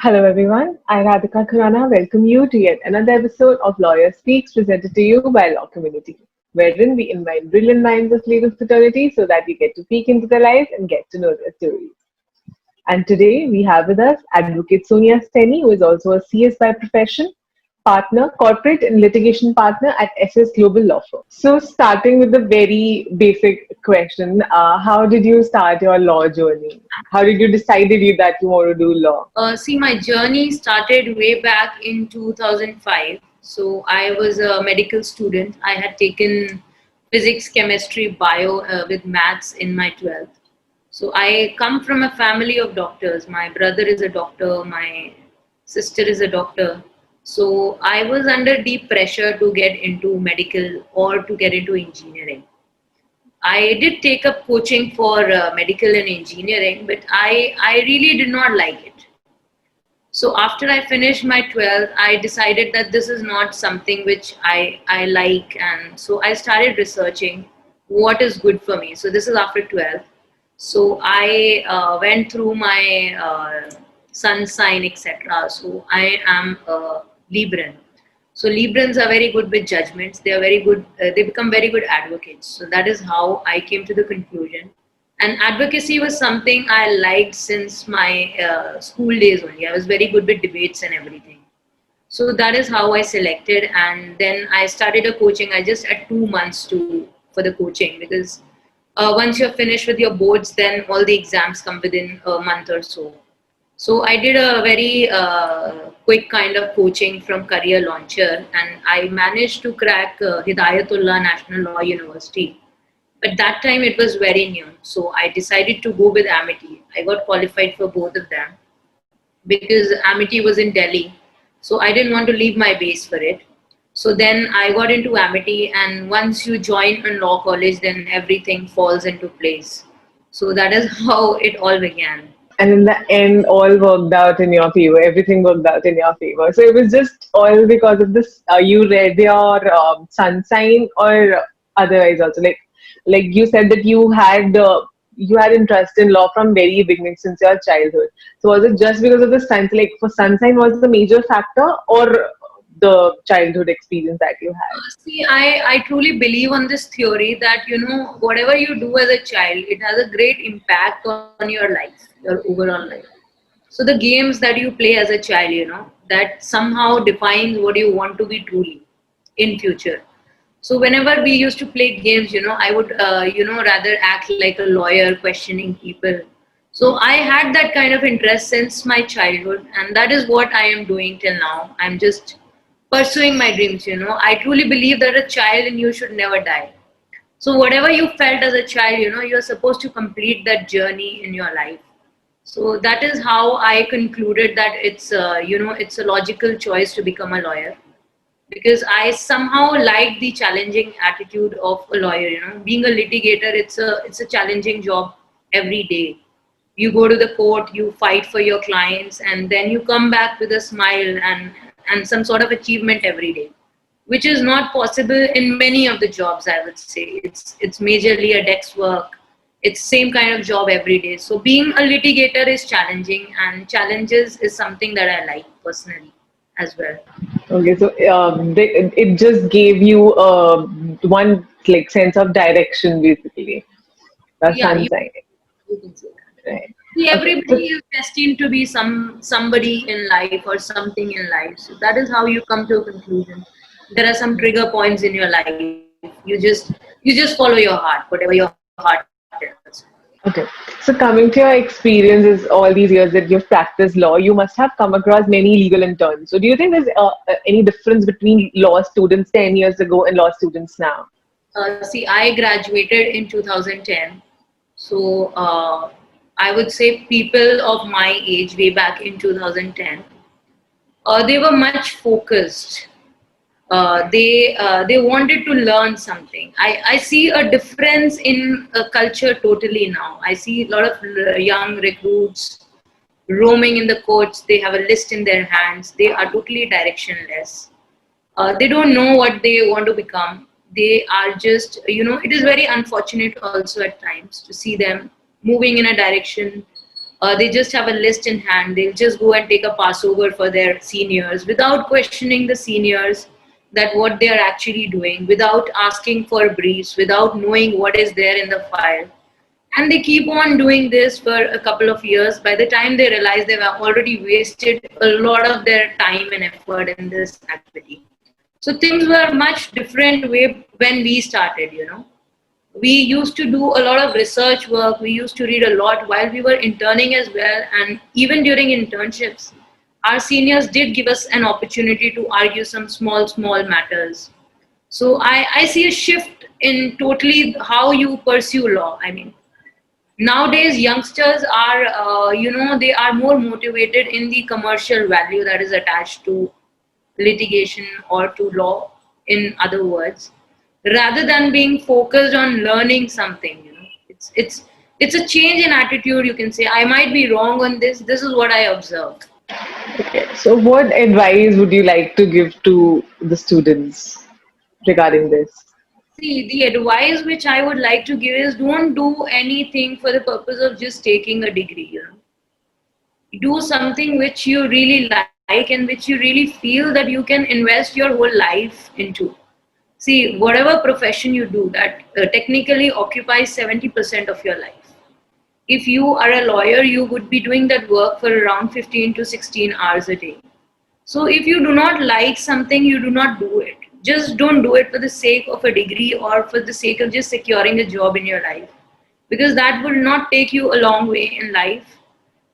Hello everyone, I Radhika Khurana welcome you to yet another episode of Lawyer Speaks presented to you by Law Community, wherein we invite brilliant minds of legal fraternity so that we get to peek into their lives and get to know their stories. And today we have with us Advocate Sonia Saini, who is also a CS by profession, partner, corporate and litigation partner at SS Global Law Firm. So, starting with the very basic question, how did you start your law journey? How did you decide that you want to do law? See, my journey started way back in 2005. So I was a medical student. I had taken physics, chemistry, bio with maths in my 12th. So I come from a family of doctors. My brother is a doctor. My sister is a doctor. So I was under deep pressure to get into medical or to get into engineering. I did take up coaching for medical and engineering, but I really did not like it. So after I finished my 12th, I decided that this is not something which I like. And so I started researching what is good for me. So this is after 12th. So I went through my sun sign, etc. So I am a Libran. So Librans are very good with judgments. They are very good. They become very good advocates. So that is how I came to the conclusion. And advocacy was something I liked since my school days only. I was very good with debates and everything. So that is how I selected, and then I started a coaching. I just had 2 months to for the coaching because once you're finished with your boards, then all the exams come within a month or so. So I did a very quick kind of coaching from Career Launcher, and I managed to crack Hidayatullah National Law University. But that time it was very new, so I decided to go with Amity. I got qualified for both of them because Amity was in Delhi, so I didn't want to leave my base for it. So then I got into Amity, and once you join a law college, then everything falls into place. So that is how it all began. And in the end, all worked out in your favor. Everything worked out in your favor. So it was just all because of this. You read your sun sign, or otherwise also. Like you said that you had interest in law from very beginning since your childhood. So was it just because of the sun? Like for sun sign was the major factor, or the childhood experience that you had? See, I truly believe on this theory that, whatever you do as a child, it has a great impact on your life, your overall life. So the games that you play as a child, that somehow defines what you want to be truly in future. So whenever we used to play games, I would, rather act like a lawyer, questioning people. So I had that kind of interest since my childhood, and that is what I am doing till now. I'm just pursuing my dreams. I truly believe that a child in you should never die. So whatever you felt as a child, you're supposed to complete that journey in your life. So that is how I concluded that it's a logical choice to become a lawyer, because I somehow like the challenging attitude of a lawyer. Being a litigator, it's a challenging job every day. You go to the court, you fight for your clients, and then you come back with a smile and some sort of achievement every day, which is not possible in many of the jobs. I would say it's majorly a desk work. It's same kind of job every day. So being a litigator is challenging, and challenges is something that I like personally as well. Okay, so it just gave you one like sense of direction, basically. That's Yeah, sun sign, you can say that. right? See, Okay, so everybody is destined to be somebody in life or something in life. So that is how you come to a conclusion. There are some trigger points in your life. You just follow your heart, whatever your heart tells. okay, so coming to your experiences, all these years that you've practiced law, you must have come across many legal interns. So, do you think there's any difference between law students 10 years ago and law students now? See, I graduated in 2010. So I would say people of my age way back in 2010, they were much focused. They wanted to learn something. I see a difference in culture totally now. I see a lot of young recruits roaming in the courts. They have a list in their hands. They are totally directionless. They don't know what they want to become. They are just, it is very unfortunate also at times to see them moving in a direction They just have a list in hand. They'll just go and take a passover for their seniors without questioning the seniors that what they are actually doing, without asking for briefs, without knowing what is there in the file. And they keep on doing this for a couple of years. By the time they realize they've already wasted a lot of their time and effort in this activity. So things were much different way when we started. We used to do a lot of research work. We used to read a lot while we were interning as well. And even during internships, our seniors did give us an opportunity to argue some small matters. So I see a shift in totally how you pursue law. I mean, nowadays youngsters are, they are more motivated in the commercial value that is attached to litigation or to law, in other words, rather than being focused on learning something. It's a change in attitude, you can say. I might be wrong on this is what I observed. Okay. So, what advice would you like to give to the students regarding this? See, the advice which I would like to give is, don't do anything for the purpose of just taking a degree. Do something which you really like and which you really feel that you can invest your whole life into. See, whatever profession you do, that technically occupies 70% of your life. If you are a lawyer, you would be doing that work for around 15 to 16 hours a day. So if you do not like something, you do not do it. Just don't do it for the sake of a degree or for the sake of just securing a job in your life, because that will not take you a long way in life.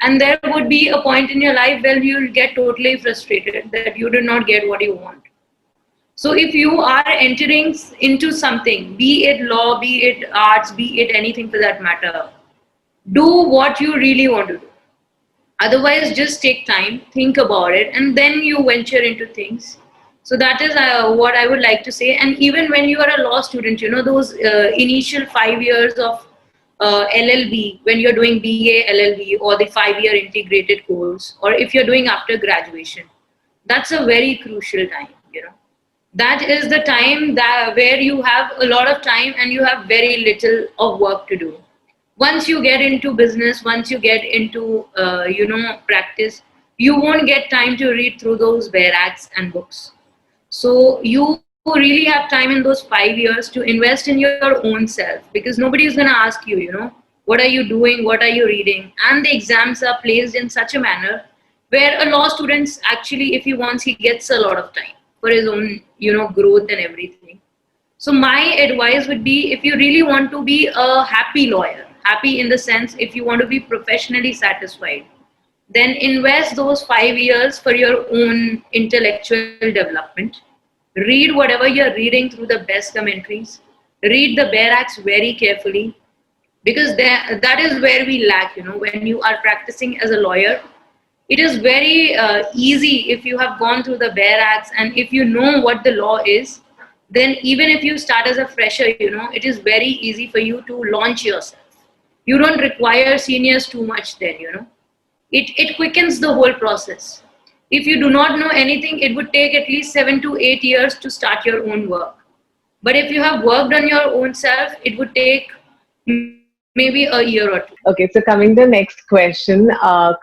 And there would be a point in your life where you'll get totally frustrated that you did not get what you want. So if you are entering into something, be it law, be it arts, be it anything for that matter, do what you really want to do. Otherwise, just take time, think about it, and then you venture into things. So that is what I would like to say. And even when you are a law student, those initial 5 years of LLB, when you're doing BA LLB or the 5-year integrated course, or if you're doing after graduation, that's a very crucial time. That is the time that where you have a lot of time and you have very little of work to do. Once you get into business, once you get into practice, you won't get time to read through those bare acts and books. So you really have time in those 5 years to invest in your own self, because nobody is going to ask you, what are you doing, what are you reading. And the exams are placed in such a manner where a law student, actually, if he wants, he gets a lot of time for his own growth and everything. So my advice would be, if you really want to be a happy lawyer, happy in the sense if you want to be professionally satisfied, then invest those 5 years for your own intellectual development. Read whatever you're reading through the best commentaries. Read the bare acts very carefully, because that is where we lack. When you are practicing as a lawyer, it is very easy if you have gone through the bare acts and if you know what the law is. Then even if you start as a fresher, it is very easy for you to launch yourself. You don't require seniors too much then. It quickens the whole process. If you do not know anything, it would take at least 7 to 8 years to start your own work. But if you have worked on your own self, it would take maybe a year or two. Okay, so coming to the next question.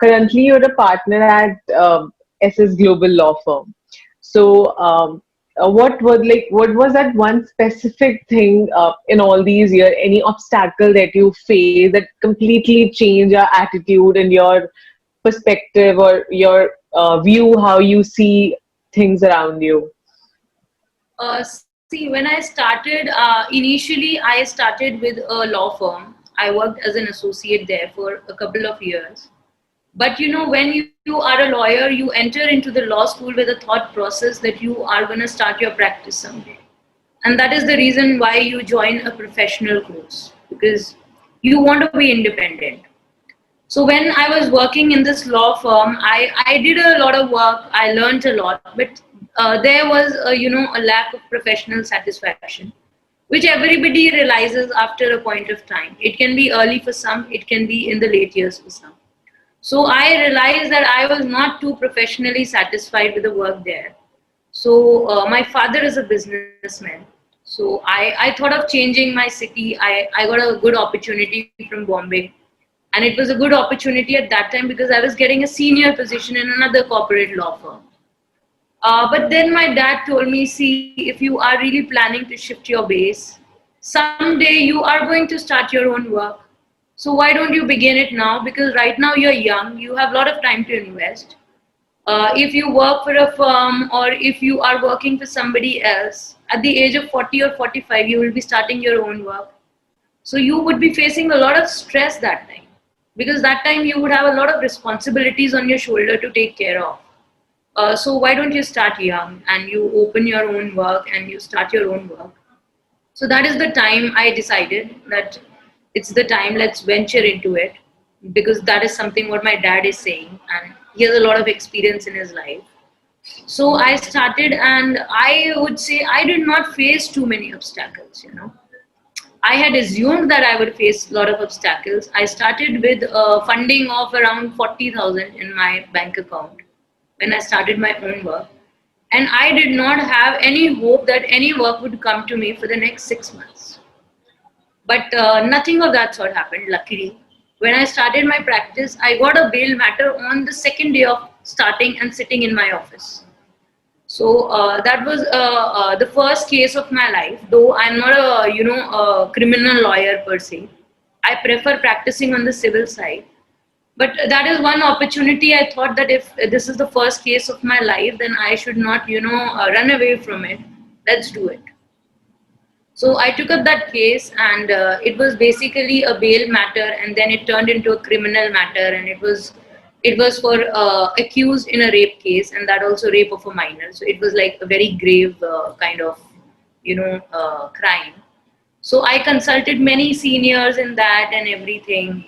Currently, you're a partner at SS Global Law Firm. So, what was that one specific thing in all these years? Any obstacle that you face that completely changed your attitude and your perspective or your view, how you see things around you? See, when I started, initially I started with a law firm. I worked as an associate there for a couple of years. But when you are a lawyer, you enter into the law school with a thought process that you are going to start your practice someday. And that is the reason why you join a professional course, because you want to be independent. So when I was working in this law firm, I did a lot of work. I learned a lot, but there was a lack of professional satisfaction, which everybody realizes after a point of time. It can be early for some, it can be in the late years for some. So I realized that I was not too professionally satisfied with the work there. So my father is a businessman. So I thought of changing my city. I got a good opportunity from Bombay And it was a good opportunity at that time because I was getting a senior position in another corporate law firm. But then my dad told me, see, if you are really planning to shift your base, someday you are going to start your own work. So why don't you begin it now? Because right now you're young, you have a lot of time to invest. If you work for a firm or if you are working for somebody else, at the age of 40 or 45, you will be starting your own work. So you would be facing a lot of stress that time because that time you would have a lot of responsibilities on your shoulder to take care of. So why don't you start young and you open your own work and you start your own work? So that is the time I decided that it's the time, let's venture into it, because that is something what my dad is saying and he has a lot of experience in his life. So I started, and I would say I did not face too many obstacles, you know. I had assumed that I would face a lot of obstacles. I started with funding of around 40,000 in my bank account when I started my own work. And I did not have any hope that any work would come to me for the next 6 months. But nothing of that sort happened, luckily. When I started my practice, I got a bail matter on the second day of starting and sitting in my office. So that was the first case of my life. Though I'm not a a criminal lawyer per se, I prefer practicing on the civil side. But that is one opportunity. I thought that if this is the first case of my life, then I should not run away from it. Let's do it. So I took up that case, and it was basically a bail matter, and then it turned into a criminal matter, and it was for accused in a rape case, and that also rape of a minor. So it was like a very grave kind of crime. So I consulted many seniors in that and everything.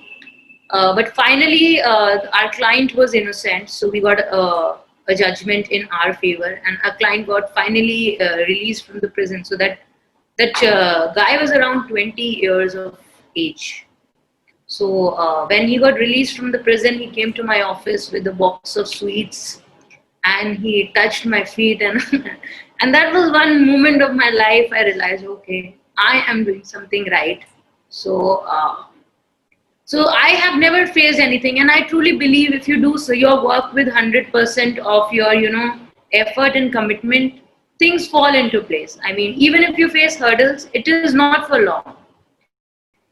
But finally, our client was innocent, so we got a judgment in our favor, and our client got finally released from the prison. So that guy was around 20 years of age. So when he got released from the prison, he came to my office with a box of sweets, and he touched my feet, and and that was one moment of my life. I realized, okay, I am doing something right. So. So I have never faced anything, and I truly believe if you do so your work with 100% of your effort and commitment, things fall into place. I mean, even if you face hurdles, it is not for long.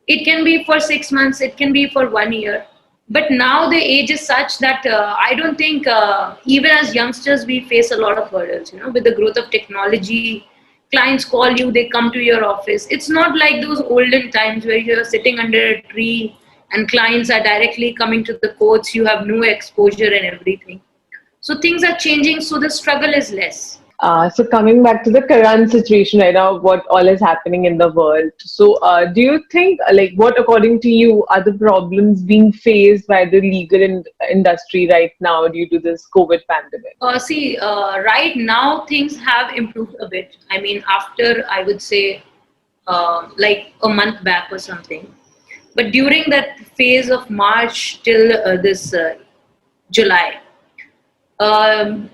It can be for 6 months, it can be for 1 year. But now the age is such that I don't think even as youngsters we face a lot of hurdles. With the growth of technology, clients call you, they come to your office. It's not like those olden times where you're sitting under a tree and clients are directly coming to the courts. You have no exposure and everything. So things are changing, so the struggle is less. So coming back to the current situation right now, what all is happening in the world. So do you think, like, what according to you are the problems being faced by the legal industry right now due to this COVID pandemic? See, right now things have improved a bit. I mean, after I would say like a month back or something. But during that phase of March till this July, um,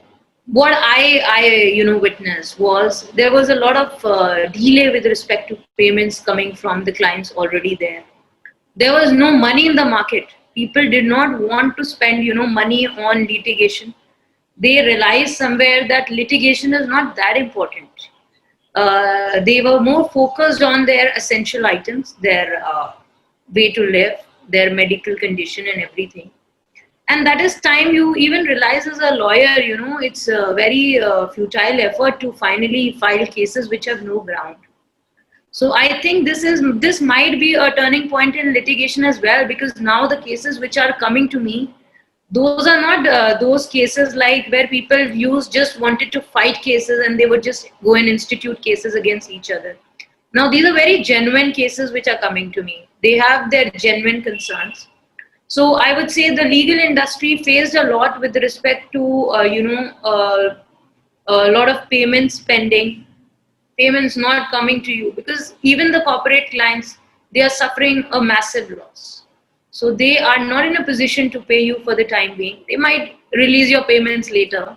what I witnessed was there was a lot of delay with respect to payments coming from the clients already there. There was no money in the market. People did not want to spend money on litigation. They realized somewhere that litigation is not that important. They were more focused on their essential items, their way to live, their medical condition and everything. And that is time you even realize as a lawyer, it's a very futile effort to finally file cases which have no ground. So I think this might be a turning point in litigation as well, because now the cases which are coming to me, those are not those cases like where people just wanted to fight cases and they would just go and institute cases against each other. Now these are very genuine cases which are coming to me. They have their genuine concerns. So I would say the legal industry faced a lot with respect to a lot of payments pending, payments not coming to you, because even the corporate clients, they are suffering a massive loss. So they are not in a position to pay you for the time being. They might release your payments later.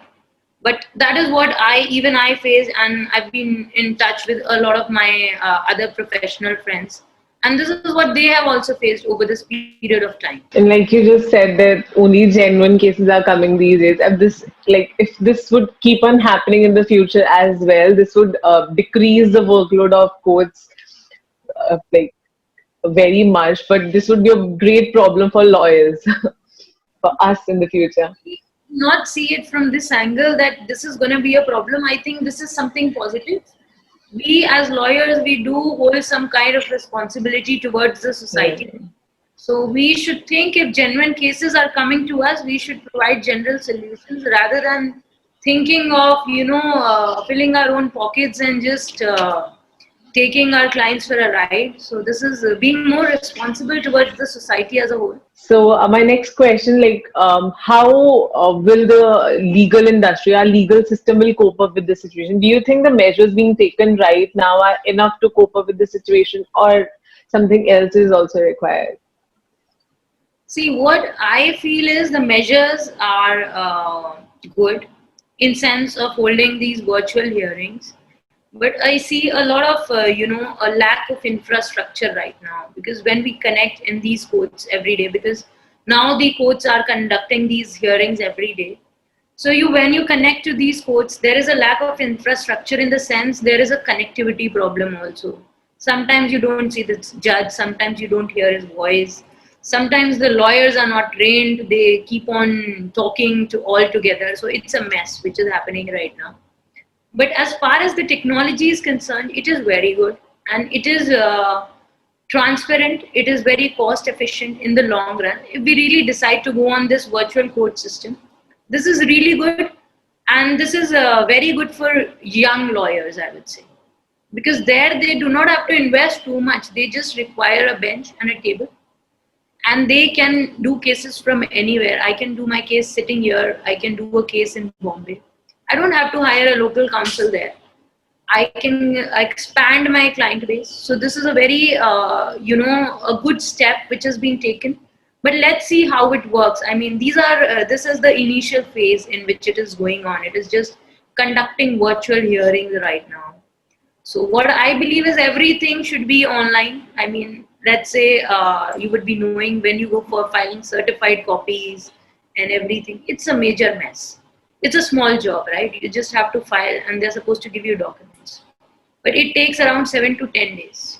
But that is what I face, and I've been in touch with a lot of my other professional friends. And this is what they have also faced over this period of time. And like you just said that only genuine cases are coming these days. If this would keep on happening in the future as well, this would decrease the workload of courts like very much. But this would be a great problem for lawyers for us in the future. Not see it from this angle that this is going to be a problem. I think this is something positive. We as lawyers, we do hold some kind of responsibility towards the society. Hmm. So we should think if genuine cases are coming to us, we should provide general solutions rather than thinking of, filling our own pockets and just taking our clients for a ride. So this is being more responsible towards the society as a whole. So my next question, how will the legal industry, our legal system, will cope up with this situation? Do you think the measures being taken right now are enough to cope up with the situation, or something else is also required? See, what I feel is the measures are good in sense of holding these virtual hearings, but I see a lot of a lack of infrastructure right now, because when we connect in these courts every day, because now the courts are conducting these hearings every day. So when you connect to these courts, there is a lack of infrastructure in the sense there is a connectivity problem also. Sometimes you don't see the judge, sometimes you don't hear his voice. Sometimes the lawyers are not trained, they keep on talking to all together. So it's a mess which is happening right now. But as far as the technology is concerned, it is very good, and it is transparent, it is very cost efficient in the long run. If we really decide to go on this virtual court system, this is really good, and this is very good for young lawyers, I would say, because there they do not have to invest too much. They just require a bench and a table, and they can do cases from anywhere. I can do my case sitting here, I can do a case in Bombay. I don't have to hire a local counsel there. I can expand my client base. So this is a very, a good step which has been taken. But let's see how it works. I mean, this is the initial phase in which it is going on. It is just conducting virtual hearings right now. So what I believe is everything should be online. I mean, let's say you would be knowing when you go for filing certified copies and everything, it's a major mess. It's a small job, right? You just have to file and they're supposed to give you documents. But it takes around 7 to 10 days.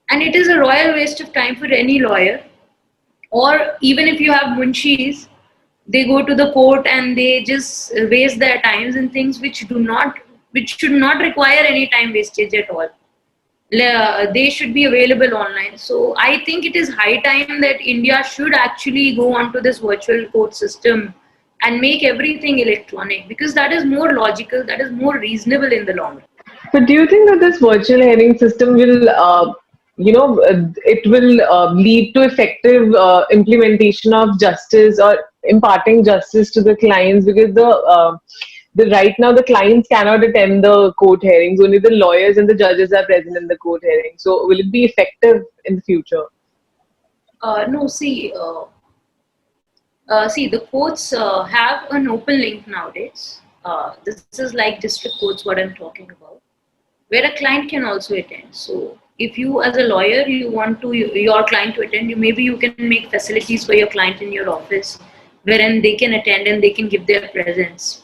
And it is a royal waste of time for any lawyer. Or even if you have munshis, they go to the court and they just waste their times in things which should not require any time wastage at all. They should be available online. So I think it is high time that India should actually go onto this virtual court system and make everything electronic, because that is more logical, that is more reasonable in the long run. But do you think that this virtual hearing system will, it will lead to effective implementation of justice or imparting justice to the clients? Because the right now the clients cannot attend the court hearings. Only the lawyers and the judges are present in the court hearing. So will it be effective in the future? No, see, the courts have an open link nowadays. This is like district courts, what I'm talking about, where a client can also attend. So if you as a lawyer, you want your client to attend, maybe you can make facilities for your client in your office, wherein they can attend and they can give their presence.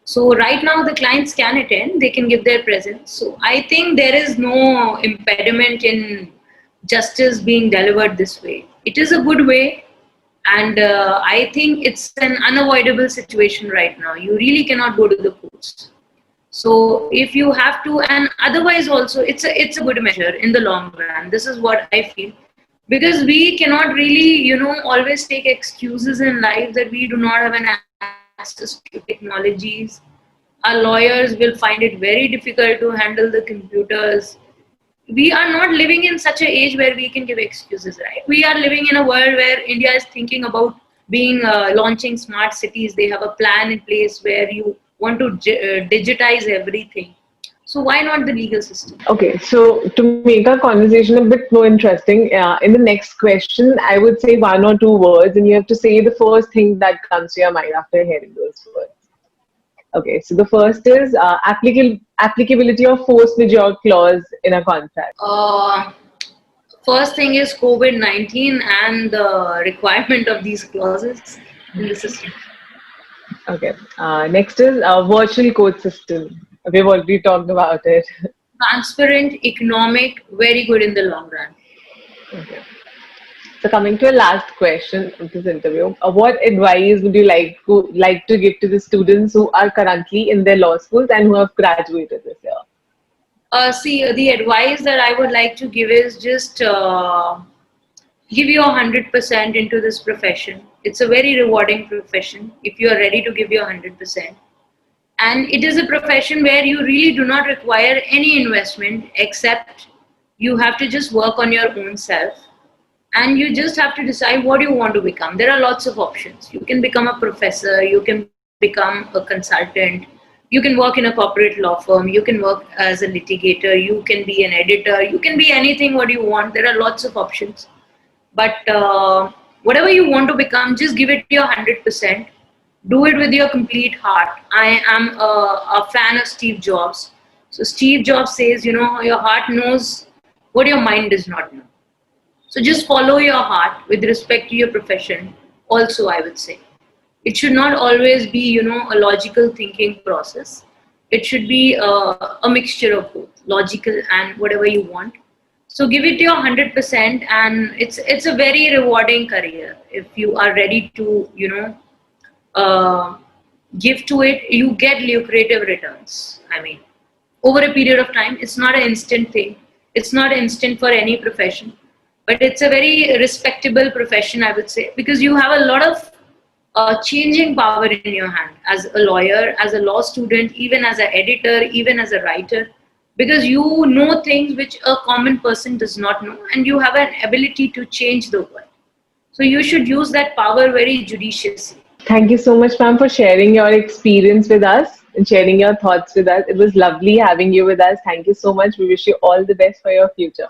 So right now the clients can attend, they can give their presence. So I think there is no impediment in justice being delivered this way. It is a good way, and I think it's an unavoidable situation right now. You really cannot go to the courts. So if you have to, and otherwise also, it's a good measure in the long run. This is what I feel, because we cannot really, always take excuses in life that we do not have an access to technologies. Our lawyers will find it very difficult to handle the computers. We are not living in such an age where we can give excuses, right? We are living in a world where India is thinking about being launching smart cities. They have a plan in place where you want to digitize everything. So why not the legal system? Okay, so to make our conversation a bit more interesting, in the next question, I would say one or two words, and you have to say the first thing that comes to your mind after hearing those words. Okay, so the first is applicability of force majeure clause in a contract. First thing is COVID-19 and the requirement of these clauses in the system. Okay. Next is virtual court system. We've already talked about it. Transparent, economic, very good in the long run. Okay. So coming to a last question of this interview, what advice would you like to give to the students who are currently in their law schools and who have graduated this year? See, the advice that I would like to give is just give your 100% into this profession. It's a very rewarding profession if you are ready to give your 100%. And it is a profession where you really do not require any investment except you have to just work on your own self. And you just have to decide what you want to become. There are lots of options. You can become a professor, you can become a consultant, you can work in a corporate law firm, you can work as a litigator, you can be an editor, you can be anything what you want. There are lots of options. But whatever you want to become, just give it your 100%. Do it with your complete heart. I am a fan of Steve Jobs. So Steve Jobs says, your heart knows what your mind does not know. So just follow your heart with respect to your profession. Also, I would say it should not always be, a logical thinking process. It should be a mixture of both, logical and whatever you want. So give it your 100%, and it's a very rewarding career if you are ready to, uh, give to it. You get lucrative returns. I mean, over a period of time, it's not an instant thing. It's not instant for any profession, but it's a very respectable profession, I would say, because you have a lot of changing power in your hand as a lawyer, as a law student, even as an editor, even as a writer, because you know things which a common person does not know, and you have an ability to change the world. So you should use that power very judiciously. Thank you so much, ma'am, for sharing your experience with us and sharing your thoughts with us. It was lovely having you with us. Thank you so much. We wish you all the best for your future.